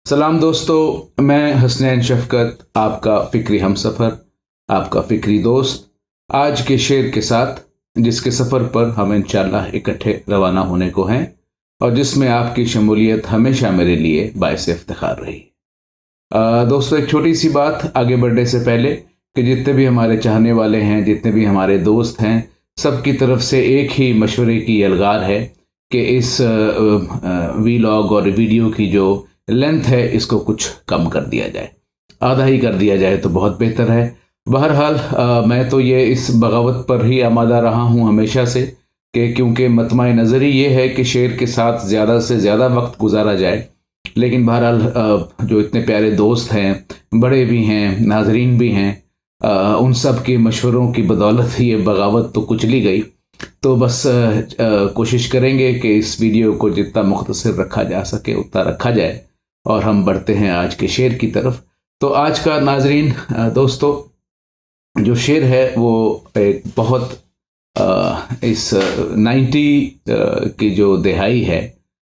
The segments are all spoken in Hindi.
सलाम दोस्तों, मैं हसनैन शफकत, आपका फ़िक्री हमसफ़र, आपका फ़िक्री दोस्त, आज के शेर के साथ जिसके सफ़र पर हम इंशाअल्लाह इकट्ठे रवाना होने को हैं और जिसमें आपकी शमूलियत हमेशा मेरे लिए बाइस इफ्तिखार रही। दोस्तों, एक छोटी सी बात आगे बढ़ने से पहले कि जितने भी हमारे चाहने वाले हैं, जितने भी हमारे दोस्त हैं, सबकी तरफ से एक ही मशवरे की यलगार है कि इस वीलॉग और वीडियो की जो लेंथ है इसको कुछ कम कर दिया जाए, आधा ही कर दिया जाए तो बहुत बेहतर है। बहरहाल मैं तो ये इस बगावत पर ही आमादा रहा हूँ हमेशा से कि क्योंकि मतमा नज़री ये है कि शेर के साथ ज़्यादा से ज़्यादा वक्त गुजारा जाए। लेकिन बहरहाल जो इतने प्यारे दोस्त हैं, बड़े भी हैं, नाजरीन भी हैं, उन सब के मशवरों की बदौलत ये बगावत तो कुचली गई। तो बस कोशिश करेंगे कि इस वीडियो को जितना मुख्तसर रखा जा सके उतना रखा जाए और हम बढ़ते हैं आज के शेर की तरफ। तो आज का नाजरीन दोस्तों, जो शेर है वो एक बहुत इस 90 की जो दिहाई है,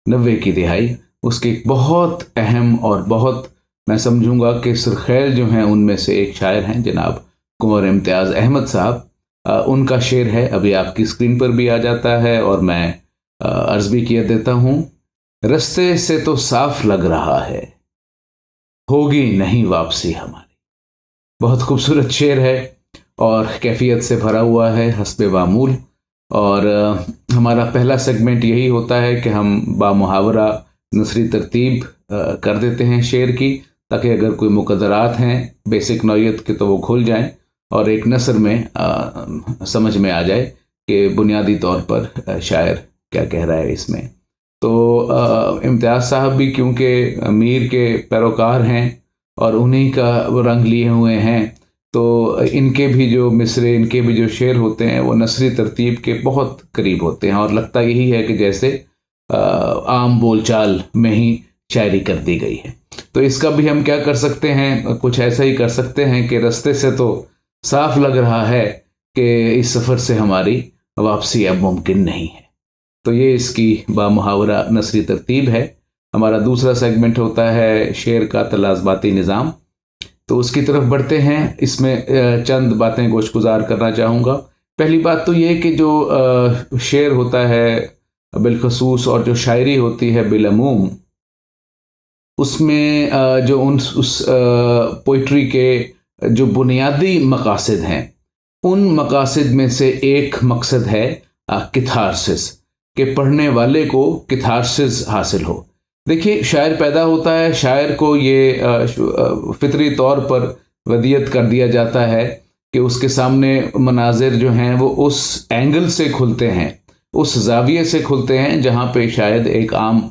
90 की दिहाई, उसके एक बहुत अहम और बहुत, मैं समझूंगा कि सुरखैल जो हैं उनमें से एक शायर हैं जनाब कुंवर इम्तियाज़ अहमद साहब। उनका शेर है, अभी आपकी स्क्रीन पर भी आ जाता है और मैं अर्ज़ भी किया देता हूँ। रस्ते से तो साफ लग रहा है, होगी नहीं वापसी हमारी। बहुत खूबसूरत शेर है और कैफियत से भरा हुआ है हस्बे मामूल। और हमारा पहला सेगमेंट यही होता है कि हम बामुहावरा नसरी तरतीब कर देते हैं शेर की, ताकि अगर कोई मुकद्दरात हैं बेसिक नौयत के तो वो खुल जाएं और एक नसर में समझ में आ जाए कि बुनियादी तौर पर शायर क्या कह रहा है इसमें। तो इम्तियाज़ साहब भी क्योंकि मीर के पैरोकार हैं और उन्हीं का रंग लिए हुए हैं, तो इनके भी जो मिसरे, इनके भी जो शेर होते हैं वो नसरी तरतीब के बहुत करीब होते हैं और लगता यही है कि जैसे आम बोलचाल में ही शायरी कर दी गई है। तो इसका भी हम क्या कर सकते हैं, कुछ ऐसा ही कर सकते हैं कि रास्ते से तो साफ लग रहा है कि इस सफ़र से हमारी वापसी अब मुमकिन नहीं है। तो ये इसकी बामुहावरा नसरी तरतीब है। हमारा दूसरा सेगमेंट होता है शेर का तलाज़बाती निज़ाम, तो उसकी तरफ बढ़ते हैं। इसमें चंद बातें गोशगुजार करना चाहूँगा। पहली बात तो ये कि जो शेर होता है बिलखसूस और जो शायरी होती है बिलअमूम, उसमें जो उस पोइट्री के जो बुनियादी मकासद हैं, उन मकासद में से एक मकसद है किथारसिस, कि पढ़ने वाले को किथारसिस हासिल हो। देखिए, शायर पैदा होता है, शायर को ये फितरी तौर पर वदियत कर दिया जाता है कि उसके सामने मनाजिर जो हैं वो उस एंगल से खुलते हैं, उस जाविये से खुलते हैं जहाँ पे शायद एक आम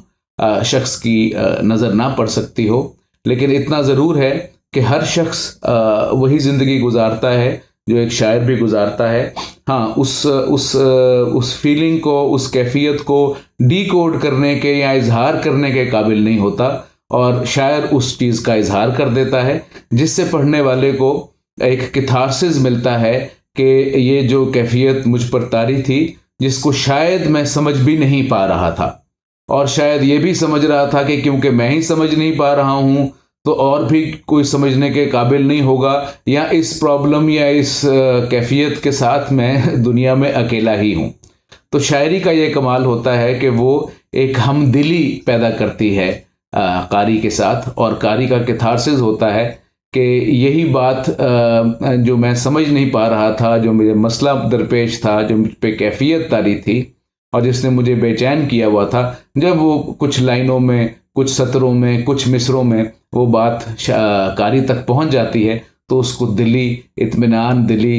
शख्स की नज़र ना पड़ सकती हो। लेकिन इतना ज़रूर है कि हर शख्स वही ज़िंदगी गुजारता है जो एक शायर भी गुजारता है। हाँ, उस फीलिंग को, उस कैफियत को डीकोड करने के या इजहार करने के काबिल नहीं होता, और शायर उस चीज़ का इजहार कर देता है जिससे पढ़ने वाले को एक किथारसिस मिलता है कि ये जो कैफियत मुझ पर तारी थी, जिसको शायद मैं समझ भी नहीं पा रहा था, और शायद ये भी समझ रहा था कि क्योंकि मैं ही समझ नहीं पा रहा हूँ तो और भी कोई समझने के काबिल नहीं होगा, या इस प्रॉब्लम या इस कैफियत के साथ मैं दुनिया में अकेला ही हूँ। तो शायरी का ये कमाल होता है कि वो एक हमदिली पैदा करती है कारी के साथ, और कारी का किथारसिस होता है कि यही बात जो मैं समझ नहीं पा रहा था, जो मेरे मसला दरपेश था, जो मुझ पे कैफियत तारी थी और जिसने मुझे बेचैन किया हुआ था, जब वो कुछ लाइनों में, कुछ सत्रों में, कुछ मिसरों में वो बात कारी तक पहुंच जाती है, तो उसको दिली इत्मीनान, दिली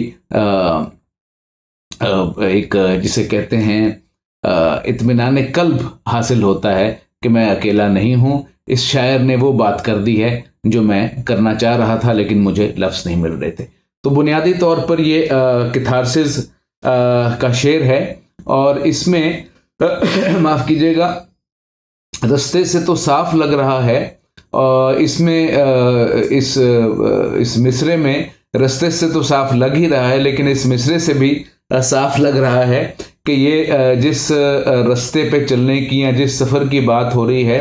एक जिसे कहते हैं इत्मीनान कल्ब हासिल होता है कि मैं अकेला नहीं हूँ। इस शायर ने वो बात कर दी है जो मैं करना चाह रहा था लेकिन मुझे लफ्ज़ नहीं मिल रहे थे। तो बुनियादी तौर पर ये किथारसिस का शेर है और इसमें माफ़ कीजिएगा, रास्ते से तो साफ लग रहा है, और इसमें इस मिसरे में रास्ते से तो साफ लग ही रहा है, लेकिन इस मिसरे से भी साफ लग रहा है कि ये जिस रास्ते पे चलने की या जिस सफ़र की बात हो रही है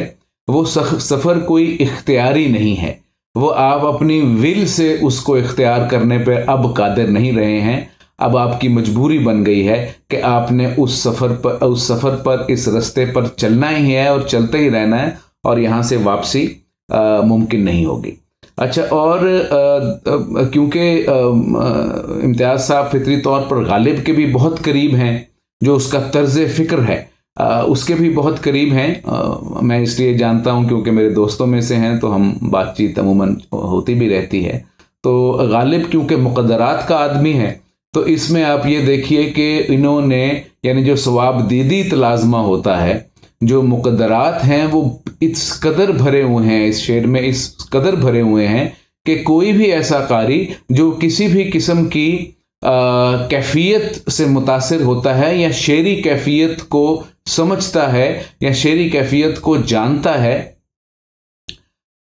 वो सफ़र कोई इख्तियारी नहीं है, वो आप अपनी विल से उसको इख्तियार करने पे अब कादिर नहीं रहे हैं। अब आपकी मजबूरी बन गई है कि आपने उस सफ़र पर इस रास्ते पर चलना ही है और चलते ही रहना है, और यहाँ से वापसी मुमकिन नहीं होगी। अच्छा, और क्योंकि इम्तियाज़ साहब फितरी तौर पर गालिब के भी बहुत करीब हैं, जो उसका तर्ज फ़िक्र है उसके भी बहुत करीब हैं। मैं इसलिए जानता हूँ क्योंकि मेरे दोस्तों में से हैं, तो हम बातचीत अमूमन होती भी रहती है। तो गालिब क्योंकि मुक़द्दरात का आदमी है, तो इसमें आप ये देखिए कि इन्होंने, यानी जो सवाब दीदी तलाज़मा होता है, जो मुक़द्दरात हैं वो इस कदर भरे हुए हैं इस शेर में, इस कदर भरे हुए हैं कि कोई भी ऐसा कारी जो किसी भी किस्म की कैफियत से मुतासिर होता है या शेरी कैफियत को समझता है या शेरी कैफियत को जानता है,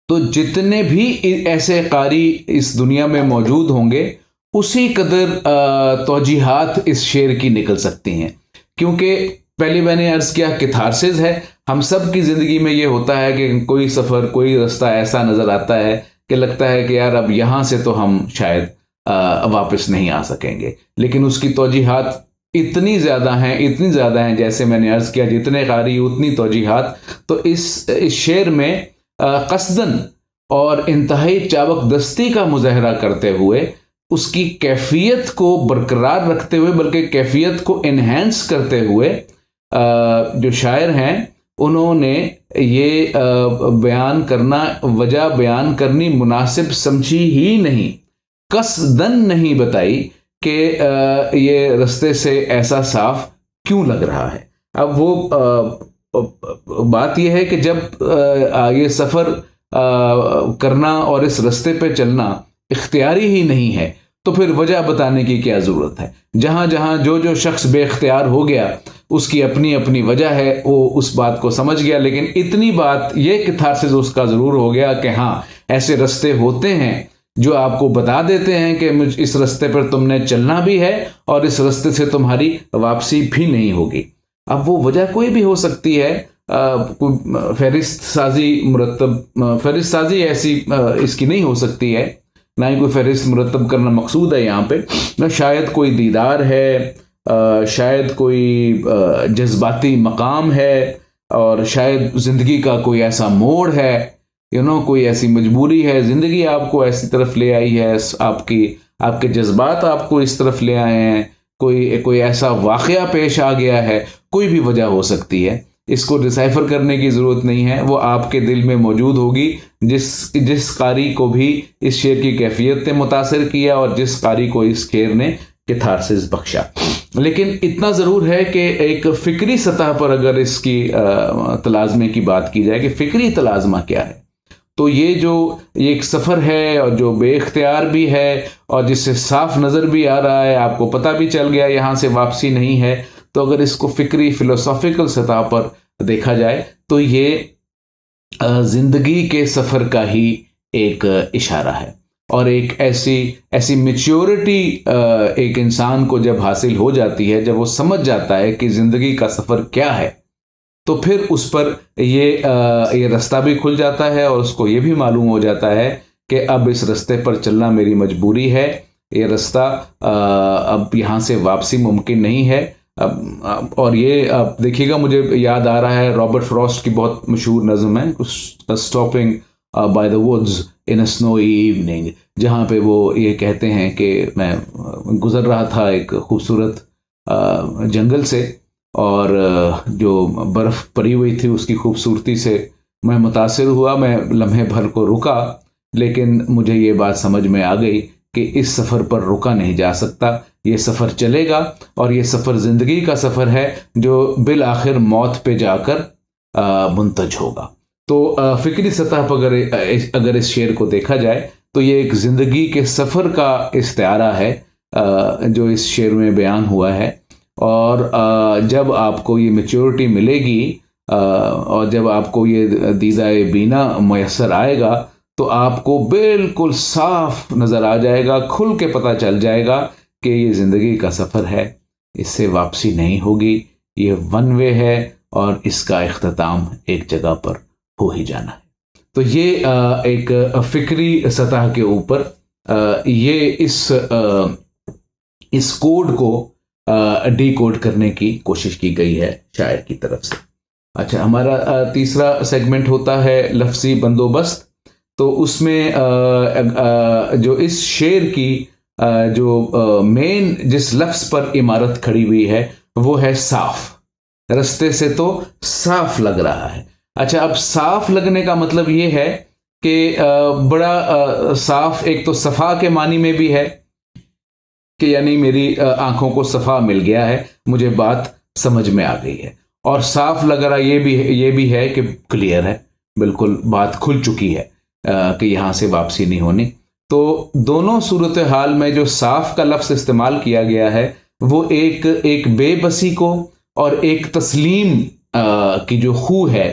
तो जितने भी ऐसे कारी इस दुनिया में मौजूद होंगे उसी कदर तौजीहात इस शेर की निकल सकती हैं। क्योंकि पहले मैंने अर्ज किया कैथारसिस है। हम सब की ज़िंदगी में ये होता है कि कोई सफ़र, कोई रास्ता ऐसा नज़र आता है कि लगता है कि यार अब यहाँ से तो हम शायद वापस नहीं आ सकेंगे, लेकिन उसकी तौजीहात इतनी ज़्यादा हैं, जैसे मैंने अर्ज किया जितने कारी उतनी तौजीहात। तो इस शेर में कसदन और इंतहाई चाबकदस्ती का मुजाहरा करते हुए, उसकी कैफियत को बरकरार रखते हुए, बल्कि कैफियत को इन्हेंस करते हुए जो शायर हैं उन्होंने ये बयान करना, वजह बयान करनी मुनासिब समझी ही नहीं, कसदन नहीं बताई कि ये रास्ते से ऐसा साफ क्यों लग रहा है। अब वो बात यह है कि जब ये सफ़र करना और इस रास्ते पे चलना इख्तियारी ही नहीं है, तो फिर वजह बताने की क्या ज़रूरत है। जहाँ जहाँ जो शख्स बेख्तियार हो गया उसकी अपनी अपनी वजह है, वो उस बात को समझ गया। लेकिन इतनी बात ये कैथारसिस उसका ज़रूर हो गया कि हाँ, ऐसे रास्ते होते हैं जो आपको बता देते हैं कि इस रास्ते पर तुमने चलना भी है और इस रास्ते से तुम्हारी वापसी भी नहीं होगी। अब वो वजह कोई भी हो सकती है, कोई फहरिस्त साजी ऐसी इसकी नहीं हो सकती है, ना ही कोई फहरिस्त मुरतब करना मकसूद है यहाँ पे। ना शायद कोई दीदार है, शायद कोई जज्बाती मकाम है, और शायद ज़िंदगी का कोई ऐसा मोड़ है, कोई ऐसी मजबूरी है, ज़िंदगी आपको ऐसी तरफ ले आई है, आपके जज्बात आपको इस तरफ ले आए हैं, कोई ऐसा वाक़या पेश आ गया है, कोई भी वजह हो सकती है। इसको डिसाइफर करने की ज़रूरत नहीं है, वो आपके दिल में मौजूद होगी। जिस कारी को भी इस शेर की कैफियत ने मुतासर किया और जिस कारी को इस शेर ने कैथारसिस बख्शा। लेकिन इतना ज़रूर है कि एक फ़िक्री सतह पर अगर इसकी तलाज़मे की बात की जाए कि फ़िक्री तलाज़मा क्या है, तो ये एक सफ़र है और जो बेख्तियार भी है और जिससे साफ नज़र भी आ रहा है, आपको पता भी चल गया यहाँ से वापसी नहीं है। तो अगर इसको फ़िक्री फ़िलोसॉफ़िकल सतह पर देखा जाए तो ये ज़िंदगी के सफ़र का ही एक इशारा है, और एक ऐसी मैच्योरिटी एक इंसान को जब हासिल हो जाती है, जब वो समझ जाता है कि ज़िंदगी का सफ़र क्या है, तो फिर उस पर ये रास्ता भी खुल जाता है और उसको ये भी मालूम हो जाता है कि अब इस रास्ते पर चलना मेरी मजबूरी है, ये रास्ता अब यहाँ से वापसी मुमकिन नहीं है। और ये आप देखिएगा, मुझे याद आ रहा है रॉबर्ट फ्रॉस्ट की बहुत मशहूर नज़म है, stopping by the woods in a snowy evening, जहाँ पे वो ये कहते हैं कि मैं गुज़र रहा था एक खूबसूरत जंगल से, और जो बर्फ़ पड़ी हुई थी उसकी खूबसूरती से मैं मुतासिर हुआ, मैं लम्हे भर को रुका, लेकिन मुझे ये बात समझ में आ गई कि इस सफ़र पर रुका नहीं जा सकता, ये सफ़र चलेगा, और ये सफ़र ज़िंदगी का सफ़र है जो बिल आखिर मौत पे जाकर मुंतज होगा। तो फ़िक्री सतह पर अगर इस शेर को देखा जाए तो ये एक ज़िंदगी के सफ़र का इस्तिआरा है जो इस शेर में बयान हुआ है। और जब आपको ये मैच्योरिटी मिलेगी और जब आपको ये दीदाए बीना मैसर आएगा, तो आपको बिल्कुल साफ नज़र आ जाएगा, खुल के पता चल जाएगा कि ये ज़िंदगी का सफ़र है, इससे वापसी नहीं होगी, ये वन वे है और इसका इख्तिताम एक जगह पर हो ही जाना है। तो ये एक फिक्री सतह के ऊपर ये इस कोड को डिकोड करने की कोशिश की गई है शायर की तरफ से। अच्छा, हमारा तीसरा सेगमेंट होता है लफ्जी बंदोबस्त। तो उसमें जो इस शेर की जो मेन जिस लफ्ज पर इमारत खड़ी हुई है वो है साफ। रास्ते से तो साफ लग रहा है। अच्छा, अब साफ लगने का मतलब ये है कि बड़ा साफ, एक तो सफा के मानी में भी है कि यानी मेरी आंखों को सफा मिल गया है, मुझे बात समझ में आ गई है। और साफ लग रहा ये भी है कि क्लियर है, बिल्कुल बात खुल चुकी है कि यहां से वापसी नहीं होनी। तो दोनों सूरत हाल में जो साफ का लफ्ज इस्तेमाल किया गया है वो एक बेबसी को और एक तस्लीम की जो खू है,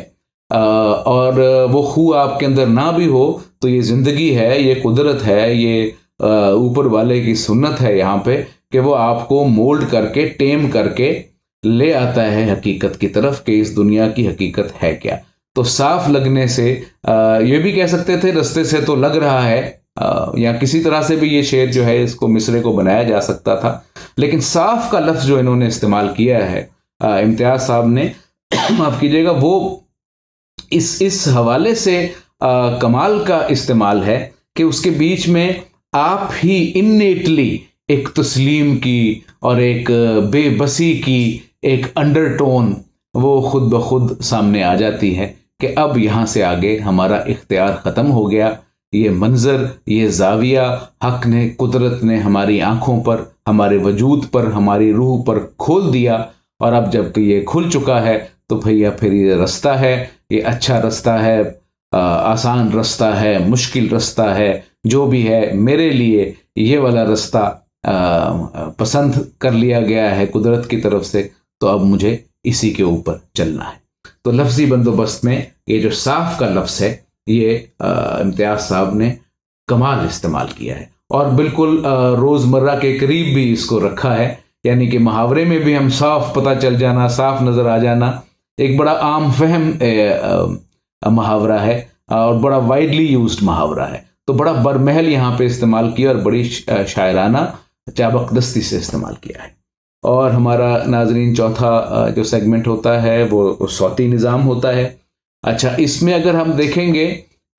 और वो खू आपके अंदर ना भी हो तो ये जिंदगी है, ये कुदरत है, ये ऊपर वाले की सुन्नत है यहाँ पे कि वो आपको मोल्ड करके, टेम करके ले आता है हकीकत की तरफ कि इस दुनिया की हकीकत है क्या। तो साफ लगने से ये भी कह सकते थे रास्ते से तो लग रहा है, या किसी तरह से भी ये शेर जो है इसको मिसरे को बनाया जा सकता था। लेकिन साफ का लफ्ज जो इन्होंने इस्तेमाल किया है इम्तियाज साहब ने माफ कीजिएगा, वो इस हवाले से कमाल का इस्तेमाल है कि उसके बीच में आप ही इन्नेटली एक तस्लीम की और एक बेबसी की एक अंडरटोन वो खुद ब खुद सामने आ जाती है कि अब यहाँ से आगे हमारा इख्तियार ख़त्म हो गया। ये मंजर, ये जाविया हक ने, कुदरत ने हमारी आंखों पर, हमारे वजूद पर, हमारी रूह पर खोल दिया। और अब जब ये खुल चुका है तो भैया फिर ये रास्ता है, ये अच्छा रास्ता है, आसान रास्ता है, मुश्किल रास्ता है, जो भी है, मेरे लिए ये वाला रास्ता पसंद कर लिया गया है कुदरत की तरफ से, तो अब मुझे इसी के ऊपर चलना है। तो लफ्जी बंदोबस्त में ये जो साफ का लफ्ज है ये इम्तियाज साहब ने कमाल इस्तेमाल किया है और बिल्कुल रोजमर्रा के करीब भी इसको रखा है। यानी कि मुहावरे में भी हम साफ पता चल जाना, साफ नजर आ जाना, एक बड़ा आम फहम मुहावरा है और बड़ा वाइडली यूज्ड मुहावरा है। तो बड़ा बरमहल यहाँ पे इस्तेमाल किया और बड़ी शायराना चाबकदस्ती से इस्तेमाल किया है। और हमारा नाजरीन चौथा जो सेगमेंट होता है वो सौती निज़ाम होता है। अच्छा, इसमें अगर हम देखेंगे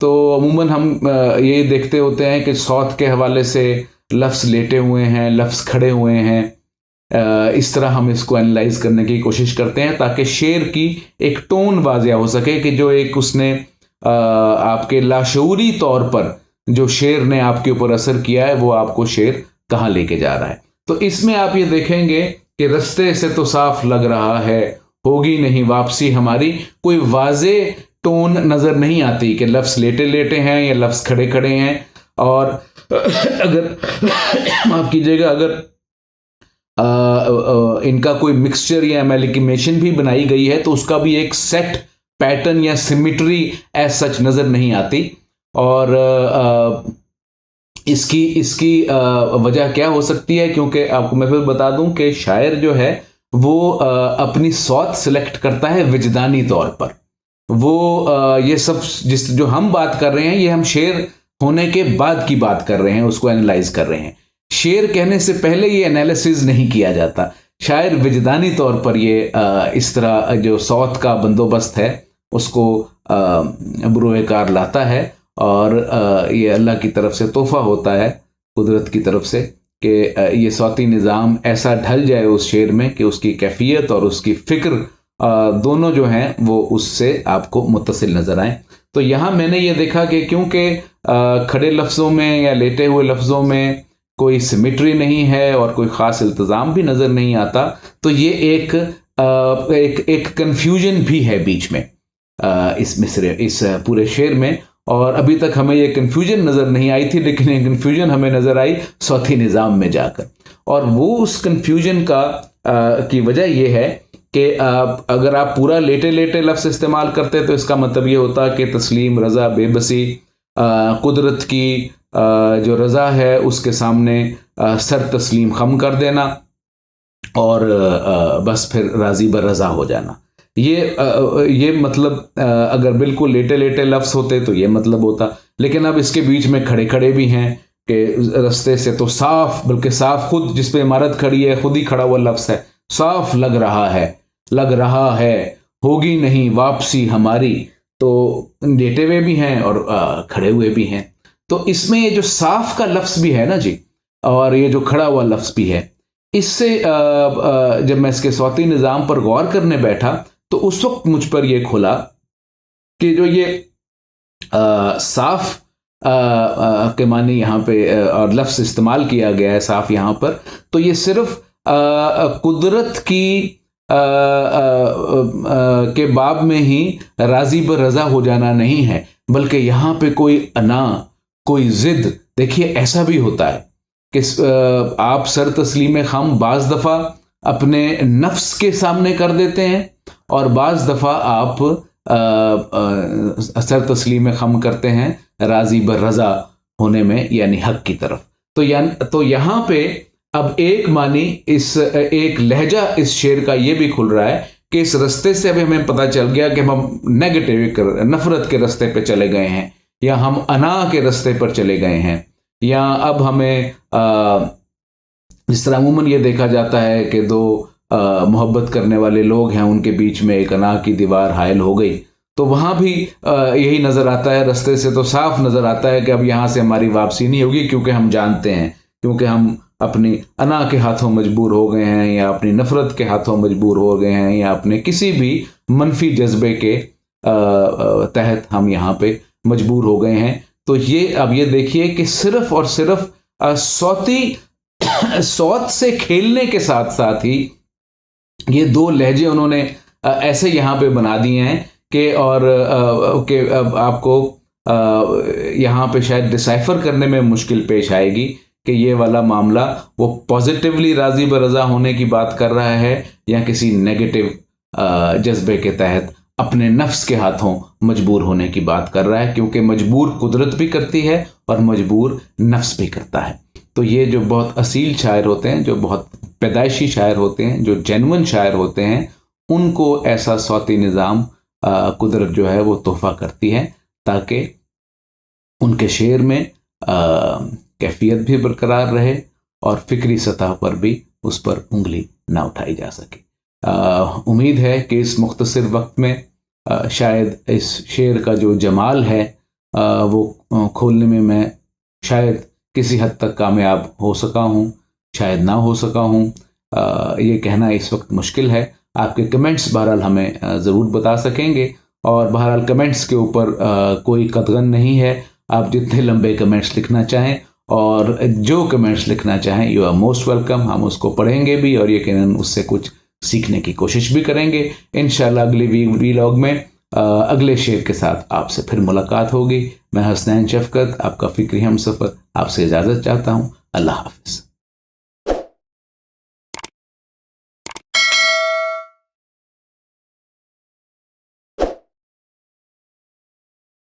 तो अमूमन हम ये देखते होते हैं कि सौत के हवाले से लफ्ज़ लेटे हुए हैं, लफ्ज़ खड़े हुए हैं, इस तरह हम इसको एनालाइज करने की कोशिश करते हैं ताकि शेर की एक टोन वाज़िया हो सके कि जो एक उसने आपके लाशऊरी तौर पर जो शेर ने आपके ऊपर असर किया है वो आपको शेर कहाँ लेके जा रहा है। तो इसमें आप ये देखेंगे कि रास्ते से तो साफ लग रहा है, होगी नहीं वापसी हमारी। कोई वाजे टोन नजर नहीं आती कि लफ्ज लेटे लेटे हैं या लफ्ज खड़े खड़े हैं। और अगर माफ कीजिएगा, अगर इनका कोई मिक्सचर या एमेलिगमेशन भी बनाई गई है तो उसका भी एक सेट पैटर्न या सिमिट्री एज सच नजर नहीं आती। और इसकी वजह क्या हो सकती है, क्योंकि आपको मैं फिर बता दूं कि शायर जो है वो अपनी सौत सिलेक्ट करता है विजदानी तौर पर। वो ये सब जो हम बात कर रहे हैं ये हम शेर होने के बाद की बात कर रहे हैं, उसको एनालाइज कर रहे हैं। शेर कहने से पहले ये एनालिसिस नहीं किया जाता। शायर विजदानी तौर पर ये इस तरह जो सौत का बंदोबस्त है उसको बुरोए कार लाता है और ये अल्लाह की तरफ से तोहफा होता है कुदरत की तरफ से कि ये सौती निज़ाम ऐसा ढल जाए उस शेर में कि उसकी कैफियत और उसकी फ़िक्र दोनों जो हैं वो उससे आपको मुत्तसिल नज़र आए। तो यहाँ मैंने ये देखा कि क्योंकि खड़े लफ्ज़ों में या लेटे हुए लफ्ज़ों में कोई सिमिट्री नहीं है और कोई ख़ास इल्तिज़ाम भी नज़र नहीं आता, तो ये एक कन्फ्यूजन भी है बीच में इस मिसरे, इस पूरे शेर में। और अभी तक हमें ये कन्फ्यूजन नज़र नहीं आई थी, लेकिन ये कन्फ्यूजन हमें नज़र आई सौती निज़ाम में जाकर। और वो उस कन्फ्यूजन की वजह ये है कि अगर आप पूरा लेटे लेटे लफ्ज़ इस्तेमाल करते तो इसका मतलब ये होता कि तस्लीम, रज़ा, बेबसी, कुदरत की जो रज़ा है उसके सामने सर तस्लीम खम कर देना और बस फिर राज़ी बर रज़ा हो जाना। ये मतलब अगर बिल्कुल लेटे लेटे लफ्ज़ होते तो ये मतलब होता, लेकिन अब इसके बीच में खड़े खड़े भी हैं कि रास्ते से तो साफ, बल्कि साफ खुद जिस पे इमारत खड़ी है खुद ही खड़ा हुआ लफ्ज़ है, साफ लग रहा है होगी नहीं वापसी हमारी। तो लेटे हुए भी हैं और खड़े हुए भी हैं। तो इसमें ये जो साफ का लफ्ज़ भी है ना जी, और ये जो खड़ा हुआ लफ्ज़ भी है, इससे जब मैं इसके सौती निज़ाम पर गौर करने बैठा तो उस वक्त मुझ पर यह खुला कि जो ये साफ के मानी यहाँ पे और लफ्ज़ इस्तेमाल किया गया है साफ यहाँ पर, तो ये सिर्फ कुदरत की के बाब में ही राजी ब रज़ा हो जाना नहीं है, बल्कि यहाँ पे कोई अना, कोई ज़िद। देखिए ऐसा भी होता है कि आप सर तस्लीम खम बाज़ दफ़ा अपने नफ्स के सामने कर देते हैं और बाज़ दफ़ा आप सर तस्लीम खम करते हैं राजी ब रज़ा होने में, यानी हक की तरफ। तो यहाँ पे अब एक मानी इस एक लहजा इस शेर का ये भी खुल रहा है कि इस रास्ते से अभी हमें पता चल गया कि हम नेगेटिव नफरत के रास्ते पे चले गए हैं, या हम अना के रास्ते पर चले गए हैं, या अब हमें जिस तरह अमूमन ये देखा जाता है कि दो मोहब्बत करने वाले लोग हैं, उनके बीच में एक अना की दीवार हायल हो गई, तो वहाँ भी यही नज़र आता है। रास्ते से तो साफ नज़र आता है कि अब यहाँ से हमारी वापसी नहीं होगी, क्योंकि हम जानते हैं, क्योंकि हम अपनी अना के हाथों मजबूर हो गए हैं, या अपनी नफ़रत के हाथों मजबूर हो गए हैं, या अपने किसी भी मनफी जज्बे के तहत हम यहाँ पे मजबूर हो गए हैं। तो ये अब ये देखिए कि सिर्फ और सिर्फ सौत से खेलने के साथ साथ ही ये दो लहजे उन्होंने ऐसे यहाँ पे बना दिए हैं कि और अब आपको यहाँ पे शायद डिसाइफर करने में मुश्किल पेश आएगी कि ये वाला मामला वो पॉजिटिवली राजी ब रज़ा होने की बात कर रहा है या किसी नेगेटिव जज्बे के तहत अपने नफ्स के हाथों मजबूर होने की बात कर रहा है, क्योंकि मजबूर कुदरत भी करती है और मजबूर नफ्स भी करता है। तो ये जो बहुत असील शायर होते हैं, जो बहुत पैदाइशी शायर होते हैं, जो जेन्युइन शायर होते हैं, उनको ऐसा सौती निज़ाम कुदरत जो है वो तोहफा करती है, ताकि उनके शेर में कैफियत भी बरकरार रहे और फिक्री सतह पर भी उस पर उंगली ना उठाई जा सके। उम्मीद है कि इस मुख्तसर वक्त में शायद इस शेर का जो जमाल है वो खोलने में मैं शायद किसी हद तक कामयाब हो सका हूँ, शायद ना हो सका हूँ, ये कहना इस वक्त मुश्किल है। आपके कमेंट्स बहरहाल हमें ज़रूर बता सकेंगे, और बहरहाल कमेंट्स के ऊपर कोई कतगन नहीं है। आप जितने लंबे कमेंट्स लिखना चाहें और जो कमेंट्स लिखना चाहें, यू आर मोस्ट वेलकम। हम उसको पढ़ेंगे भी और यकीनन उससे कुछ सीखने की कोशिश भी करेंगे। इंशाल्लाह अगले वीलॉग में अगले शेर के साथ आपसे फिर मुलाकात होगी। मैं हसनैन शफकत, आपका फिक्री हमसफ़र, आपसे इजाज़त चाहता हूँ। अल्लाह हाफ़िज़।